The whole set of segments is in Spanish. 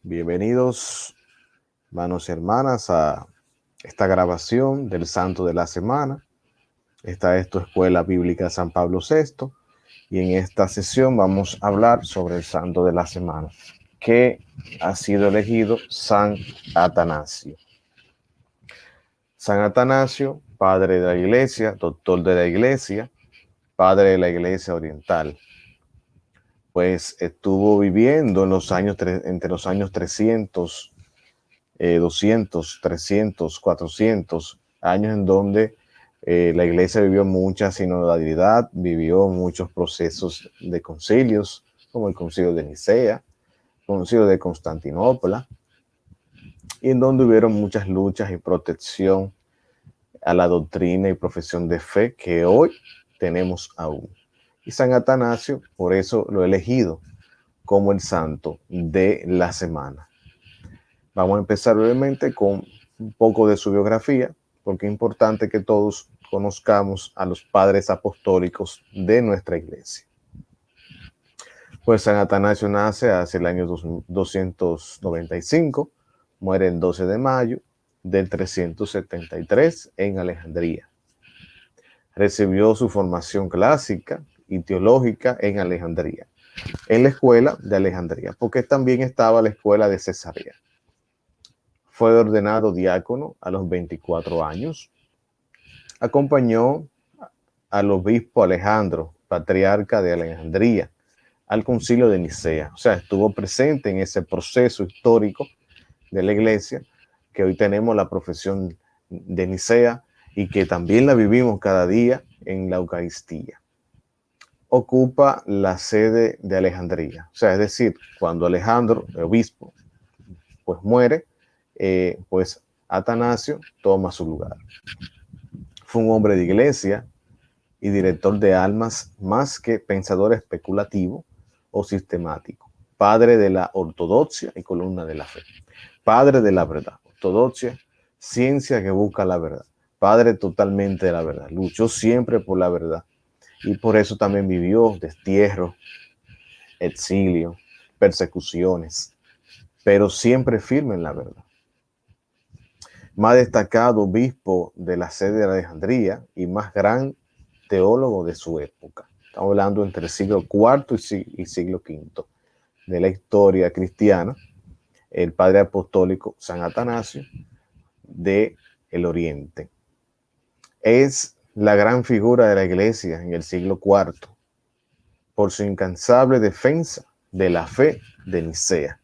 Bienvenidos, hermanos y hermanas, a esta grabación del Santo de la Semana. Esta es tu Escuela Bíblica San Pablo VI y en esta sesión vamos a hablar sobre el Santo de la Semana, que ha sido elegido San Atanasio. San Atanasio, padre de la Iglesia, doctor de la Iglesia, padre de la Iglesia Oriental. Pues estuvo viviendo en los años entre los años 300, 200, 300, 400 años en donde la iglesia vivió mucha sinodalidad, vivió muchos procesos de concilios, como el concilio de Nicea, el concilio de Constantinopla, y en donde hubieron muchas luchas y protección a la doctrina y profesión de fe que hoy tenemos aún. Y San Atanasio, por eso lo he elegido como el santo de la semana. Vamos a empezar brevemente con un poco de su biografía, porque es importante que todos conozcamos a los padres apostólicos de nuestra iglesia. Pues San Atanasio nace hacia el año 295, muere el 12 de mayo del 373 en Alejandría. Recibió su formación clásica y teológica en Alejandría, en la escuela de Alejandría, porque también estaba la escuela de Cesarea. Fue ordenado diácono a los 24 años. Acompañó al obispo Alejandro, patriarca de Alejandría, al concilio de Nicea. O sea, estuvo presente en ese proceso histórico de la iglesia, que hoy tenemos la profesión de Nicea y que también la vivimos cada día en la Eucaristía. Ocupa la sede de Alejandría. O sea, es decir, cuando Alejandro, el obispo, pues muere, pues Atanasio toma su lugar. Fue un hombre de iglesia y director de almas más que pensador especulativo o sistemático. Padre de la ortodoxia y columna de la fe. Padre de la verdad. Ortodoxia, ciencia que busca la verdad. Padre totalmente de la verdad. Luchó siempre por la verdad. Y por eso también vivió destierro, exilio, persecuciones, pero siempre firme en la verdad. Más destacado obispo de la sede de Alejandría y más gran teólogo de su época. Estamos hablando entre el siglo IV y siglo V de la historia cristiana, el padre apostólico San Atanasio de el Oriente. Es la gran figura de la iglesia en el siglo IV por su incansable defensa de la fe de Nicea,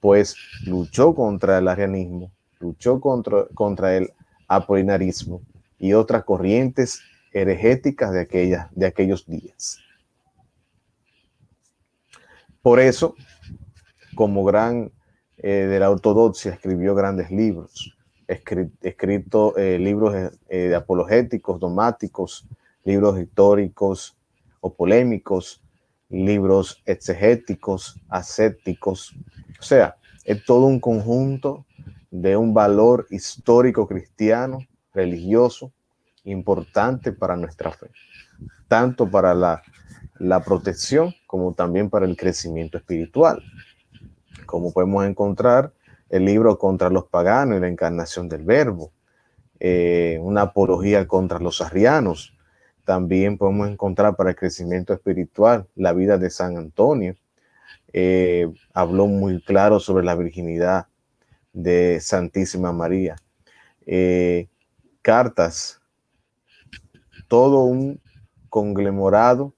pues luchó contra el arrianismo, luchó contra el apolinarismo y otras corrientes heregéticas de aquellos días. Por eso, como gran de la ortodoxia, escribió grandes libros, escrito libros de apologéticos, dogmáticos, libros históricos o polémicos, libros exegéticos, ascéticos. O sea, es todo un conjunto de un valor histórico cristiano, religioso, importante para nuestra fe, tanto para la protección como también para el crecimiento espiritual. Como podemos encontrar el libro Contra los paganos y la encarnación del verbo, una apología contra los arrianos. También podemos encontrar para el crecimiento espiritual la vida de San Antonio. Habló muy claro sobre la virginidad de Santísima María. Cartas, todo un conglomerado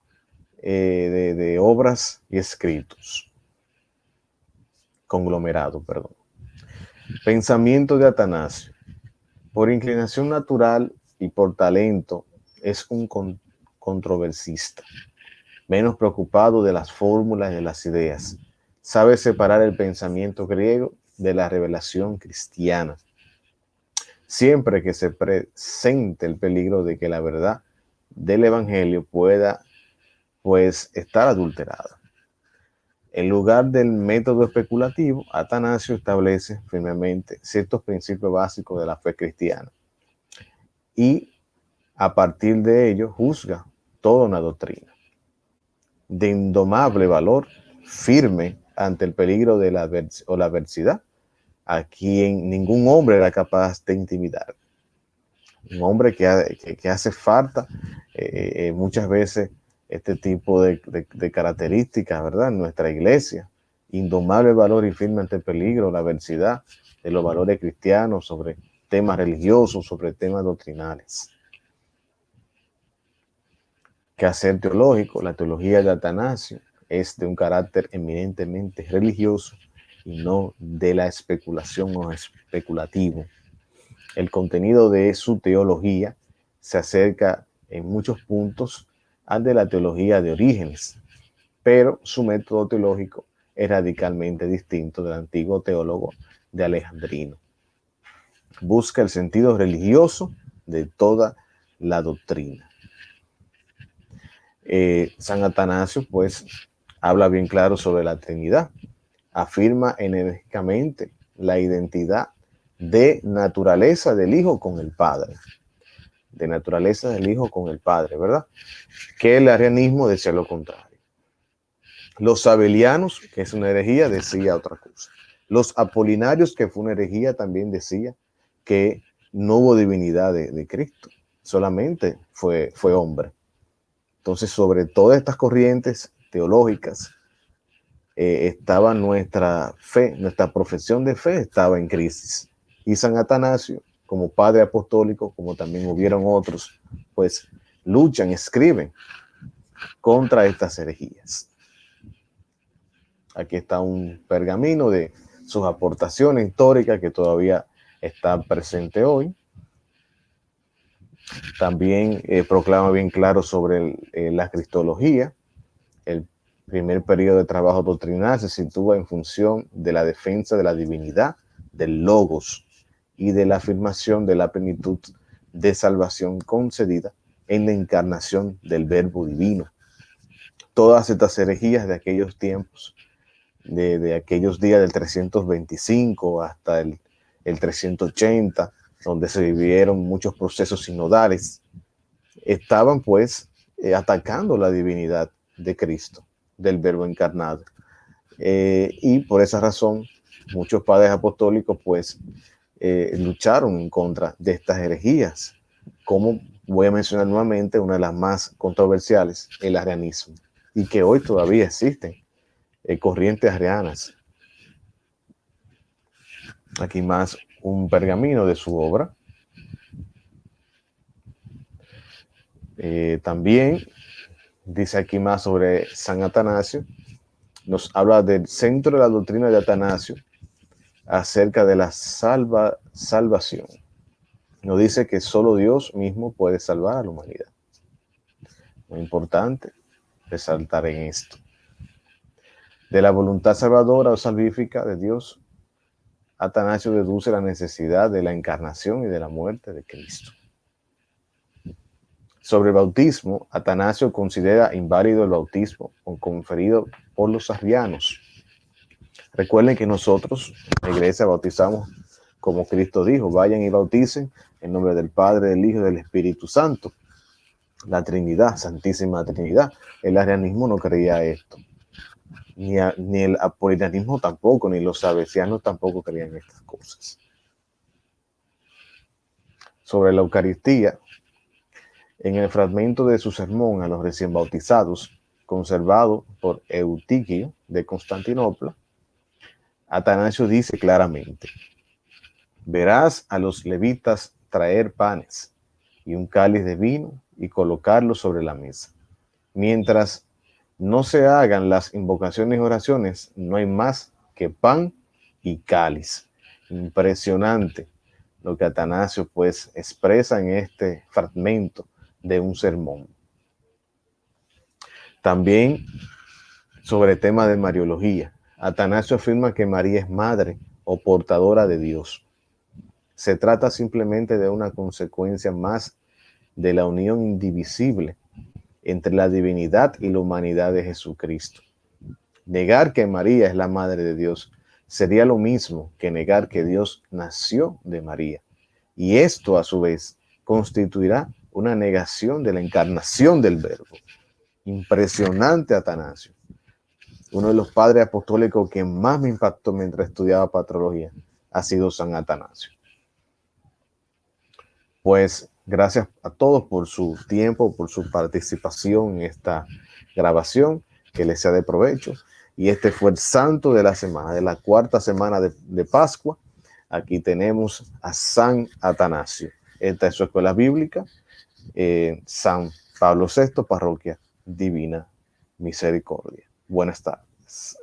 de obras y escritos. Conglomerado, perdón. Pensamiento de Atanasio. Por inclinación natural y por talento, es un controversista, menos preocupado de las fórmulas y de las ideas. Sabe separar el pensamiento griego de la revelación cristiana. Siempre que se presente el peligro de que la verdad del evangelio pueda, pues, estar adulterada. En lugar del método especulativo, Atanasio establece firmemente ciertos principios básicos de la fe cristiana y a partir de ello juzga toda una doctrina. De indomable valor, firme ante el peligro de la adversidad, a quien ningún hombre era capaz de intimidar. Un hombre que hace falta muchas veces este tipo de características, ¿verdad? En nuestra iglesia, indomable valor y firme ante el peligro, la adversidad de los valores cristianos sobre temas religiosos, sobre temas doctrinales. Quehacer teológico, la teología de Atanasio es de un carácter eminentemente religioso y no de la especulación o especulativo. El contenido de su teología se acerca en muchos puntos al de la teología de Orígenes, pero su método teológico es radicalmente distinto del antiguo teólogo de Alejandrino. Busca el sentido religioso de toda la doctrina. San Atanasio, pues, habla bien claro sobre la Trinidad. Afirma enérgicamente la identidad de naturaleza del Hijo con el Padre. De naturaleza del Hijo con el Padre, ¿verdad? Que el arrianismo decía lo contrario. Los sabelianos, que es una herejía, decía otra cosa. Los apolinarios, que fue una herejía, también decía que no hubo divinidad de Cristo, solamente fue hombre. Entonces, sobre todas estas corrientes teológicas, estaba nuestra fe, nuestra profesión de fe estaba en crisis. Y San Atanasio, como padre apostólico, como también hubieron otros, pues luchan, escriben contra estas herejías. Aquí está un pergamino de sus aportaciones históricas que todavía está presente hoy. También proclama bien claro sobre la cristología. El primer periodo de trabajo doctrinal se sitúa en función de la defensa de la divinidad, del logos y de la afirmación de la plenitud de salvación concedida en la encarnación del verbo divino. Todas estas herejías de aquellos tiempos, de aquellos días del 325 hasta el 380, donde se vivieron muchos procesos sinodales, estaban pues atacando la divinidad de Cristo, del verbo encarnado. Y por esa razón, muchos padres apostólicos pues lucharon en contra de estas herejías, como voy a mencionar nuevamente una de las más controversiales, el arrianismo, y que hoy todavía existen corrientes arrianas. Aquí más un pergamino de su obra. También dice aquí más sobre San Atanasio. Nos habla del centro de la doctrina de Atanasio acerca de la salvación. Nos dice que solo Dios mismo puede salvar a la humanidad. Muy importante resaltar en esto. De la voluntad salvadora o salvífica de Dios, Atanasio deduce la necesidad de la encarnación y de la muerte de Cristo. Sobre el bautismo, Atanasio considera inválido el bautismo conferido por los arrianos. Recuerden que nosotros en la iglesia bautizamos como Cristo dijo: vayan y bauticen en nombre del Padre, del Hijo y del Espíritu Santo. La Trinidad, Santísima Trinidad. El arrianismo no creía esto. Ni el apolinarismo tampoco, ni los salesianos tampoco creían estas cosas. Sobre la Eucaristía, en el fragmento de su sermón a los recién bautizados, conservado por Eutiquio de Constantinopla, Atanasio dice claramente: verás a los levitas traer panes y un cáliz de vino y colocarlos sobre la mesa. Mientras no se hagan las invocaciones y oraciones, no hay más que pan y cáliz. Impresionante lo que Atanasio pues expresa en este fragmento de un sermón. También sobre el tema de Mariología, Atanasio afirma que María es madre o portadora de Dios. Se trata simplemente de una consecuencia más de la unión indivisible entre la divinidad y la humanidad de Jesucristo. Negar que María es la madre de Dios sería lo mismo que negar que Dios nació de María. Y esto, a su vez, constituirá una negación de la encarnación del Verbo. Impresionante, Atanasio. uno de los padres apostólicos que más me impactó mientras estudiaba patrología ha sido San Atanasio. Pues gracias a todos por su tiempo, por su participación en esta grabación, que les sea de provecho. Y este fue el santo de la semana, de la cuarta semana de Pascua. Aquí tenemos a San Atanasio. Esta es su escuela bíblica, San Pablo VI, Parroquia Divina Misericordia. Buenas tardes.